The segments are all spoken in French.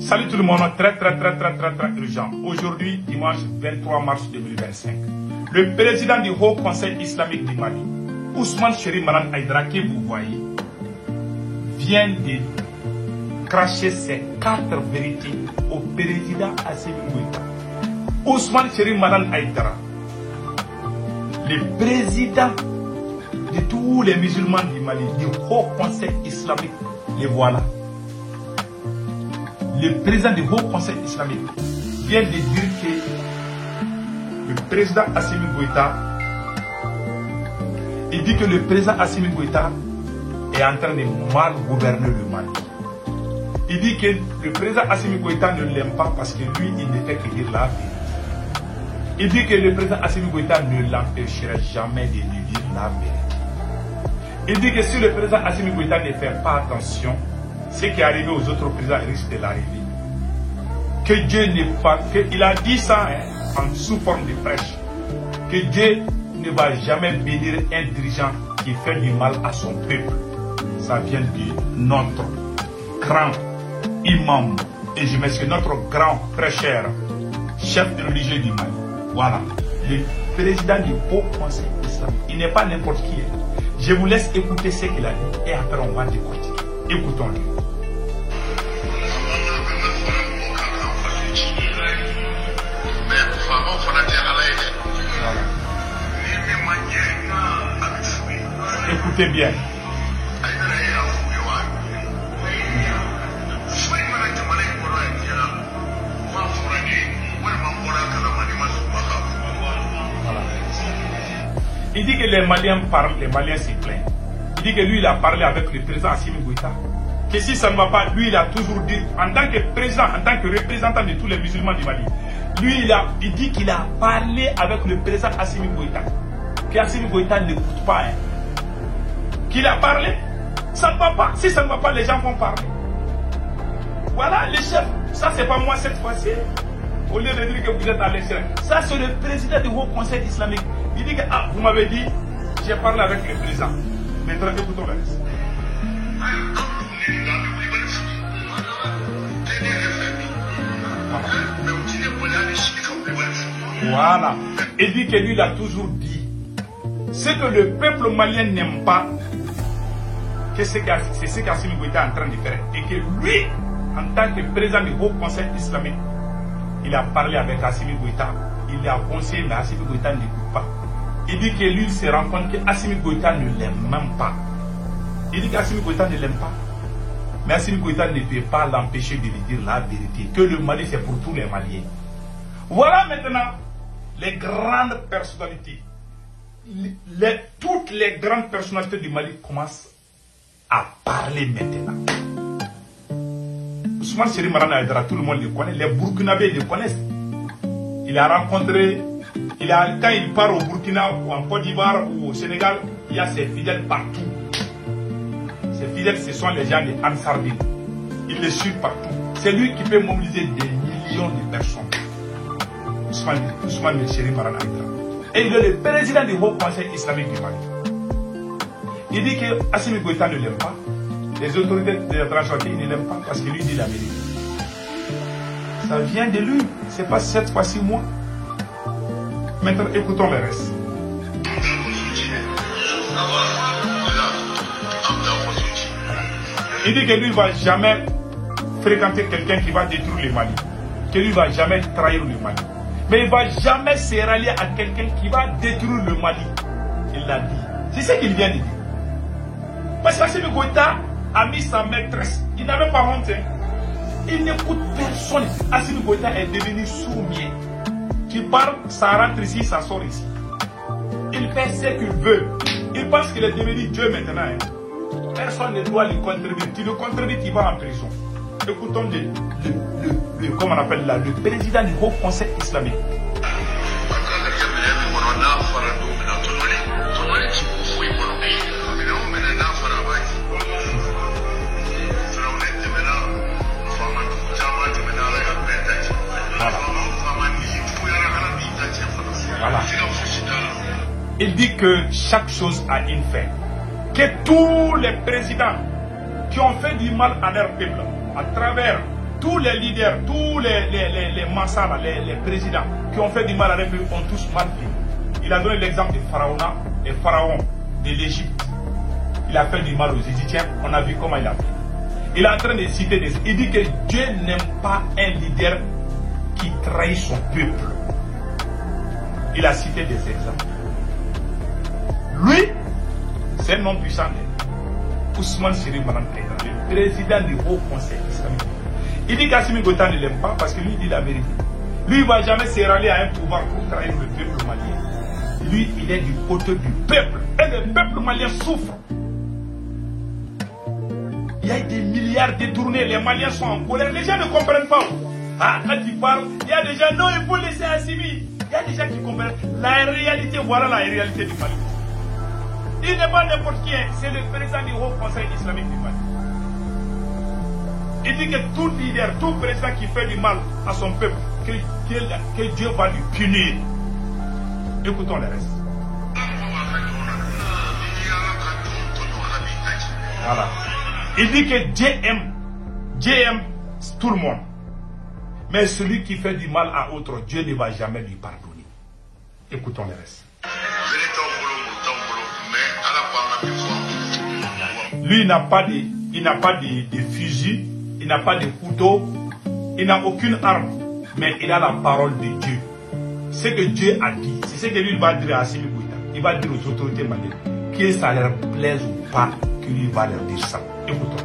Salut tout le monde, très urgent. Aujourd'hui, dimanche 23 mars 2025, le président du Haut Conseil islamique du Mali, Ousmane Chéri Manan Aïdara, que vous voyez, vient de cracher ses 4 vérités au président Assimi Goïta. Ousmane Chéri Manan Aïdara, le président de tous les musulmans du Mali, du Haut Conseil islamique, les voilà. Le président du Haut Conseil islamique vient de dire que le président Assimi Goïta, il dit que le président Assimi Goïta est en train de mal gouverner le Mali. Il dit que le président Assimi Goïta ne l'aime pas parce que lui, il ne fait que dire la vérité. Il dit que le président Assimi Goïta ne l'empêcherait jamais de lui dire la vérité. Il dit que si le président Assimi Goïta ne fait pas attention, ce qui est arrivé aux autres présidents risque de l'arriver. Que Dieu n'est pas, qu'il a dit ça en sous forme de prêche, que Dieu ne va jamais bénir un dirigeant qui fait du mal à son peuple. Ça vient de notre grand imam, et je m'excuse, notre grand prêcheur, chef de religieux du Mali. Voilà, le président du Haut Conseil islamique. Il n'est pas n'importe qui. Je vous laisse écouter ce qu'il a dit et après on va décortiquer. Écoutons-le. Écoutez bien. Il dit que les Maliens parlent, les Maliens se plaignent. Il dit que lui, il a parlé avec le président Assimi Goïta. Que si ça ne va pas, lui, il a toujours dit, en tant que président, en tant que représentant de tous les musulmans du Mali, lui, il dit qu'il a parlé avec le président Assimi Goïta. Qu'Assimi Goïta n'écoute pas. Qu'il a parlé, ça ne va pas. Si ça ne va pas, les gens vont parler. Voilà, les chefs. Ça, c'est pas moi cette fois-ci. Au lieu de dire que vous êtes à l'extérieur. Ça, c'est le président du Haut Conseil islamique. Il dit que, ah, vous m'avez dit, j'ai parlé avec le président. Maintenant, écoutons le reste. Voilà. Il dit que lui, il a toujours dit, ce que le peuple malien n'aime pas, c'est ce qu'Assimi Goïta est en train de faire. Et que lui, en tant que président du Haut Conseil islamique, il a parlé avec Assimi Goïta. Il l'a conseillé, mais Assimi Goïta n'écoute pas. Il dit que lui, il se rend compte qu'Assimi Goïta ne l'aime même pas. Il dit qu'Assimi Goïta ne l'aime pas. Mais Assimi Goïta ne peut pas l'empêcher de lui dire la vérité. Que le Mali, c'est pour tous les Maliens. Voilà maintenant les grandes personnalités. Toutes les grandes personnalités du Mali commencent à parler maintenant. Ousmane Chéri Manan Aïdara, tout le monde le connaît. Les Burkinabés le connaissent. Il a rencontré, quand il part au Burkina ou en Côte d'Ivoire ou au Sénégal, il y a ses fidèles partout. Ces fidèles, ce sont les gens de Ansardine. Il les suit partout. C'est lui qui peut mobiliser des millions de personnes. Ousmane Chéri Manan Aïdara. Et il est le président du Haut Conseil islamique du Mali. Il dit que Assimi Goïta ne l'aime pas. Les autorités de la tranchantée ne l'aiment pas parce que lui dit la vérité. Ça vient de lui. C'est pas cette fois-ci moi. Maintenant, écoutons le reste. Il dit que lui ne va jamais fréquenter quelqu'un qui va détruire le Mali. Que lui ne va jamais trahir le Mali. Mais il ne va jamais se rallier à quelqu'un qui va détruire le Mali. Il l'a dit. C'est ce qu'il vient de dire. Parce qu'Assimi Goïta a mis sa maîtresse. Il n'avait pas honte. Il n'écoute personne. Assimi Goïta est devenu sourd-muet. Qui parle, ça rentre ici, ça sort ici. Il fait ce qu'il veut. Il pense qu'il est devenu Dieu maintenant. Personne ne doit le contredire. Tu le contredis, tu vas en prison. Écoutons comment on appelle là, le président du Haut Conseil islamique. Voilà. Il dit que chaque chose a une fin. Que tous les présidents qui ont fait du mal à leur peuple, à travers tous les leaders, tous les massas, les présidents qui ont fait du mal à la République ont tous mal fait. Il a donné l'exemple de Pharaon de l'Égypte. Il a fait du mal aux Égyptiens, on a vu comment il a fait. Il est en train de citer des... Il dit que Dieu n'aime pas un leader qui trahit son peuple. Il a cité des exemples. Lui, c'est un homme puissant. Ousmane Siri Manan Keïta, le président du Haut Conseil islamique. Il dit qu'Assimi Goïta ne l'aime pas parce que lui dit la vérité. Lui, il ne va jamais se rallier à un pouvoir pour trahir le peuple malien. Lui, il est du côté du peuple. Et le peuple malien souffre. Il y a des milliards détournés, les Maliens sont en colère, les gens ne comprennent pas. Ah, quand ils parlent, il y a des gens, non, il faut laisser Assimi. Il y a des gens qui comprennent. La réalité, voilà la réalité du Mali. Il n'est pas n'importe qui, c'est le président du Haut Conseil islamique du Mali. Il dit que tout leader, tout président qui fait du mal à son peuple, que Dieu va lui punir. Écoutons le reste. Voilà. Il dit que Dieu aime tout le monde. Mais celui qui fait du mal à autre, Dieu ne va jamais lui pardonner. Écoutons le reste. Lui, il n'a pas de fusil, il n'a pas de couteau, il n'a aucune arme, mais il a la parole de Dieu. Ce que Dieu a dit, c'est ce que lui va dire à Assimi Goïta. Il va dire aux autorités maliennes, que ça leur plaise ou pas, que lui va leur dire ça. Écoutons.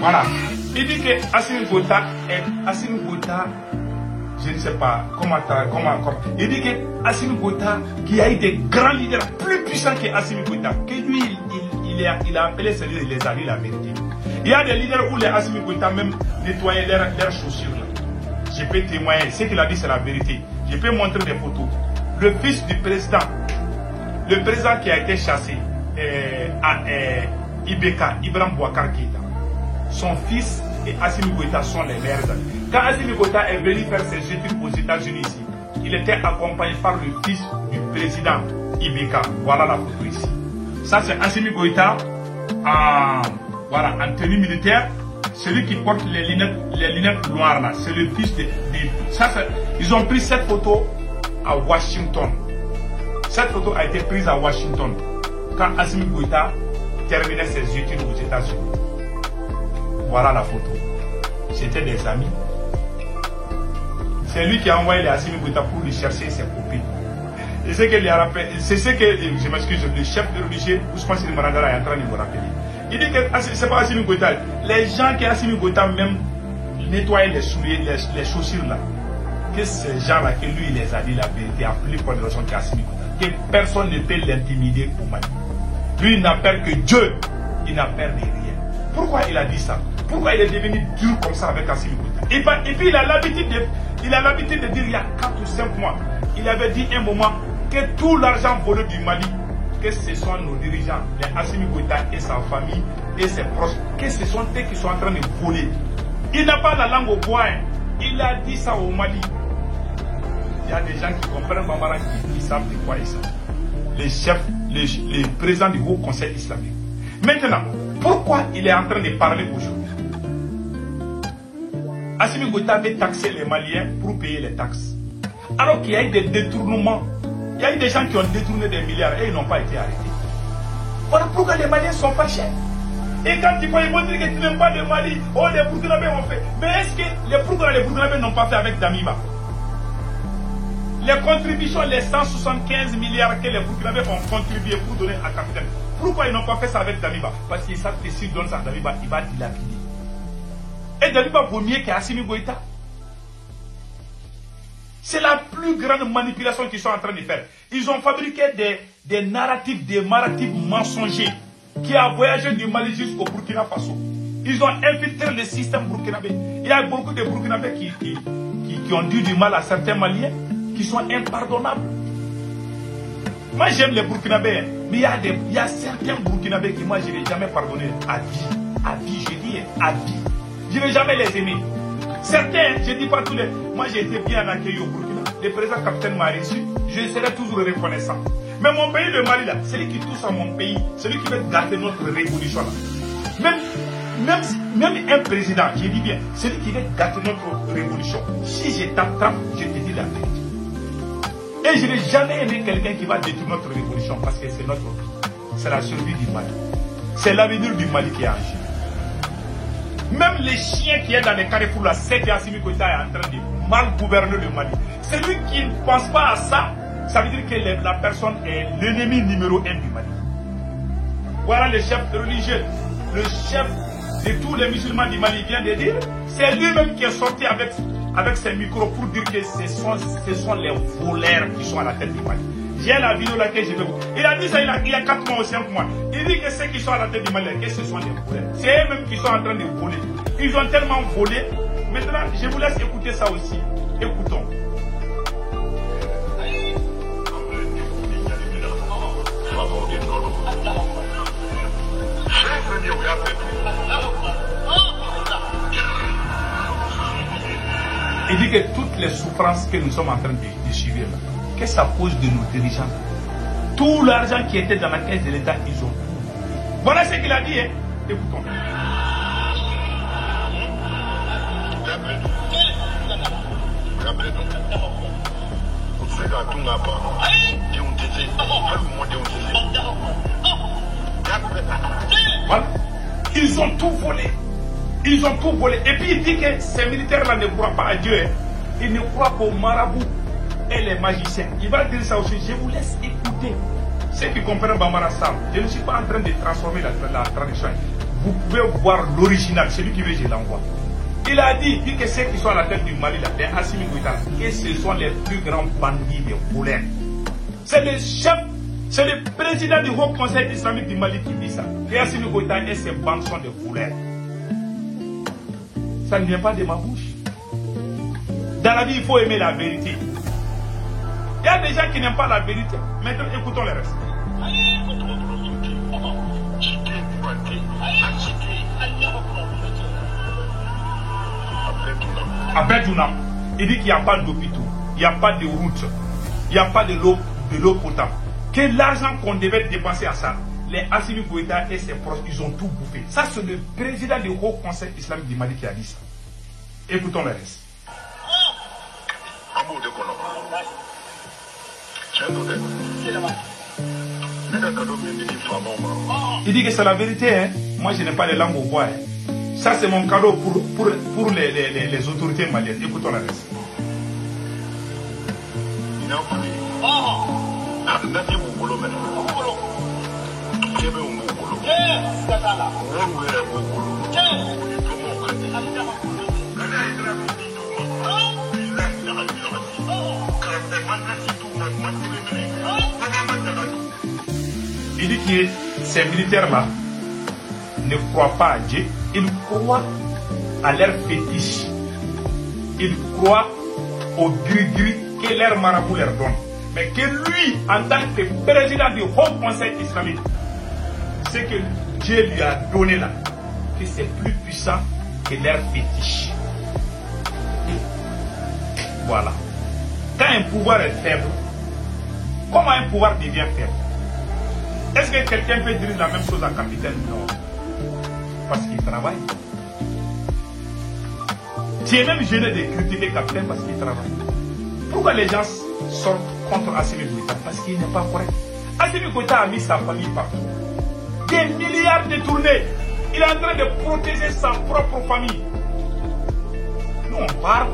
Voilà. Il dit que Assimi Goïta, je ne sais pas comment. Il dit que Assimi Goïta, qui a eu des grands leaders plus puissants que Assimi Goïta, que lui, il a appelé celui les alliés la vérité. Il y a des leaders où les Assimi Goïta même nettoyaient leurs chaussures. Là. Je peux témoigner. Ce qu'il a dit, c'est la vérité. Je peux montrer des photos. Le fils du président, le président qui a été chassé à Ibeka, Ibrahim Boubacar Keïta, son fils et Assimi Goïta sont les meilleurs amis. Quand Assimi Goïta est venu faire ses études aux États-Unis ici, il était accompagné par le fils du président Ibeka. Voilà la photo ici. Ça, c'est Assimi Goïta en tenue militaire. Celui qui porte les lunettes noires là, c'est le fils de ça, ils ont pris cette photo à Washington. Cette photo a été prise à Washington quand Assimi Goïta terminait ses études aux États-Unis. Voilà la photo. C'était des amis. C'est lui qui a envoyé les Assimi Goïta pour lui chercher ses copines. Et c'est ce que, je m'excuse, le chef de religieux, Ousmane Siri Marangara, est en train de me rappeler. Il dit que c'est pas Assimi Goïta. Les gens qui Assimi Goïta même nettoyaient les souliers, les chaussures là. Que ces gens-là, que lui, il les a dit la vérité, a plus pour les raisons qu'Assimi Goïta. Que personne ne peut l'intimider au Mali. Lui, il n'a peur que Dieu. Il n'a peur de rien. Pourquoi il a dit ça? Pourquoi il est devenu dur comme ça avec Assimi Goïta? Et puis il a l'habitude de dire il y a 4 ou 5 mois, il avait dit un moment que tout l'argent volé du Mali, que ce sont nos dirigeants, les Assimi Goïta et sa famille et ses proches, que ce sont eux qui sont en train de voler. Il n'a pas la langue au bois. Il a dit ça au Mali. Il y a des gens qui comprennent Bambara qui savent de quoi il s'agit. Les chefs, les présidents du Haut Conseil islamique. Maintenant, pourquoi il est en train de parler aujourd'hui? Assimi Goïta veut taxer les Maliens pour payer les taxes. Alors qu'il y a eu des détournements. Il y a eu des gens qui ont détourné des milliards et ils n'ont pas été arrêtés. Voilà pourquoi les Maliens sont fâchés. Et quand ils vont dire que tu n'aimes pas le Mali, oh les Burkinabés ont fait. Mais est-ce que les Burkinabés n'ont pas fait avec Damiba? Les contributions, les 175 milliards que les Burkinabés ont contribué pour donner à Capitaine. Pourquoi ils n'ont pas fait ça avec Damiba? Parce qu'ils savent que s'ils donnent ça à Damiba, il va dilapider. Et Damiba vaut mieux qu'Assimi Goïta. C'est la plus grande manipulation qu'ils sont en train de faire. Ils ont fabriqué des narratifs, des narratifs mensongers qui a voyagé du Mali jusqu'au Burkina Faso. Ils ont infiltré le système burkinabé. Il y a beaucoup de Burkinabés qui ont dû du mal à certains Maliens qui sont impardonnables. Moi j'aime les Burkinabés, mais il y a certains Burkinabés qui moi je ne vais jamais pardonner à vie. À vie, je dis à vie. Je ne vais jamais les aimer. Certains, je ne dis pas tous les... Moi, j'ai été bien accueilli au Burkina. Le président capitaine m'a reçu. Je serai toujours reconnaissant. Mais mon pays, le Mali, là, celui qui touche à mon pays, celui qui veut gâter notre révolution, là. Même un président, je dis bien, celui qui veut gâter notre révolution, si je t'attrape, je te dis la vérité. Et je n'ai jamais aimé quelqu'un qui va détruire notre révolution parce que c'est notre vie. C'est la survie du Mali. C'est l'avenir du Mali qui est en jeu. Même les chiens qui est dans les carrefours, là, c'est qu'Assimi Goïta est en train de mal gouverner le Mali. Celui qui ne pense pas à ça, ça veut dire que la personne est l'ennemi numéro 1 du Mali. Voilà le chef religieux, le chef de tous les musulmans du Mali vient de dire, c'est lui-même qui est sorti avec ses micros pour dire que ce sont les voleurs qui sont à la tête du Mali. J'ai la vidéo là que je vais vous... Il a dit ça il y a 4 mois ou 5 mois. Il dit que ceux qui sont à la tête du Mali, que ce sont des voleurs. C'est eux-mêmes qui sont en train de voler. Ils ont tellement volé. Maintenant, je vous laisse écouter ça aussi. Écoutons. Il dit que toutes les souffrances que nous sommes en train de subir, que ça cause de nos dirigeants. Tout l'argent qui était dans la caisse de l'État, ils ont. Voilà ce qu'il a dit. Hein. Écoutons. Voilà. Ils ont tout volé. Ils ont tout volé. Et puis il dit que ces militaires-là ne croient pas à Dieu. Hein. Ils ne croient qu'aux marabouts et les magiciens. Il va dire ça aussi. Je vous laisse écouter. Ceux qui comprennent Bambara Sam, je ne suis pas en train de transformer la tradition. Vous pouvez voir l'original. Celui qui veut, je l'envoie. Il a dit que ceux qui sont à la tête du Mali, là, les Assimi Goïta, que ce sont les plus grands bandits des voleurs. C'est le chef, c'est le président du Haut Conseil islamique du Mali qui dit ça. Les Assimi Goïta et ses bandes sont des voleurs. Ça ne vient pas de ma bouche. Dans la vie, il faut aimer la vérité. Il y a des gens qui n'aiment pas la vérité. Maintenant, écoutons le reste. Après Djouna, il dit qu'il n'y a pas d'hôpitaux, il n'y a pas de routes, il n'y a pas de l'eau potable. Que l'argent qu'on devait dépenser à ça, les Assimi Goïta et ses proches, ils ont tout bouffé. Ça, c'est le président du Haut Conseil islamique du Mali qui a dit ça. Écoutons le reste. Il dit que c'est la vérité. Hein? Moi, je n'ai pas les langues au bois. Hein? Ça, c'est mon cadeau pour les autorités maliennes. Écoutons la reste. Il dit que ces militaires-là ne croient pas à Dieu, ils croient à leur fétiche. Ils croient au gris-gris que leur marabout leur donne. Mais que lui, en tant que président du Haut Conseil islamique, ce que Dieu lui a donné là, que c'est plus puissant que leur fétiche. Voilà. Quand un pouvoir est faible, comment un pouvoir devient faible? Est-ce que quelqu'un peut dire la même chose à capitaine? Non. Parce qu'il travaille. Tu es même gêné de critiquer capitaine parce qu'il travaille. Pourquoi les gens sortent contre Assimi Goïta? Parce qu'il n'est pas correct. Assimi Goïta a mis sa famille partout. Des milliards détournés. Il est en train de protéger sa propre famille. Nous on parle.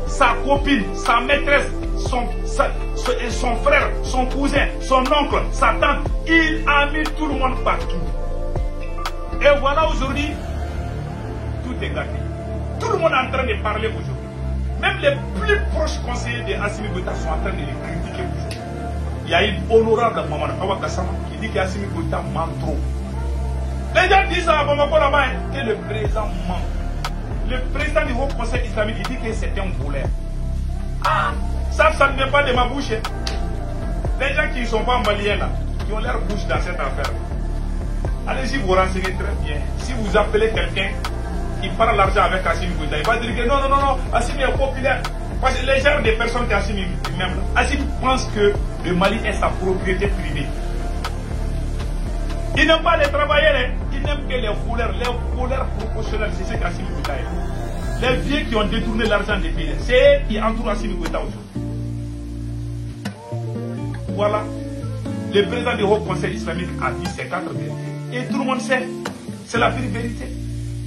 Sa copine, sa maîtresse, son frère, son cousin, son oncle, sa tante, il a mis tout le monde partout. Et voilà aujourd'hui, tout est gâté. Tout le monde est en train de parler aujourd'hui. Même les plus proches conseillers de Assimi Goïta sont en train de les critiquer aujourd'hui. Il y a une honorable Maman Awa Gassama qui dit qu'Assimi Goïta ment trop. Les gens disent à Bamako là-bas que le président ment. Le président du Haut Conseil islamique dit que c'est un voleur. Ah, ça ne vient pas de ma bouche. Les gens qui ne sont pas maliens là, qui ont leur bouche dans cette affaire. Allez-y vous renseigner très bien. Si vous appelez quelqu'un il parle l'argent avec Assimi Goïta, il va dire que non, non, non, non, Assimi est populaire. Parce que les gens des personnes qu'Assimi même, Assimi pense que le Mali est sa propriété privée. Il n'aime pas les travailleurs, il n'aime que les voleurs proportionnels, c'est ce qu'Assimi Goïta est. Les vieux qui ont détourné l'argent des pays, c'est eux qui entourent Assimi Goïta aujourd'hui. Voilà. Le président du Haut Conseil islamique a dit ces 4 vérités. Et tout le monde sait. C'est la vraie vérité.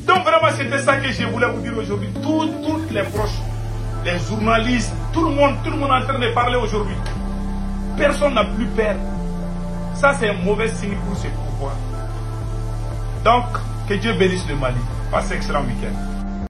Donc vraiment, c'était ça que je voulais vous dire aujourd'hui. Toutes les proches, les journalistes, tout le monde est en train de parler aujourd'hui. Personne n'a plus peur. Ça, c'est un mauvais signe pour ce pouvoir. Donc, que Dieu bénisse le Mali. Passez un excellent week-end.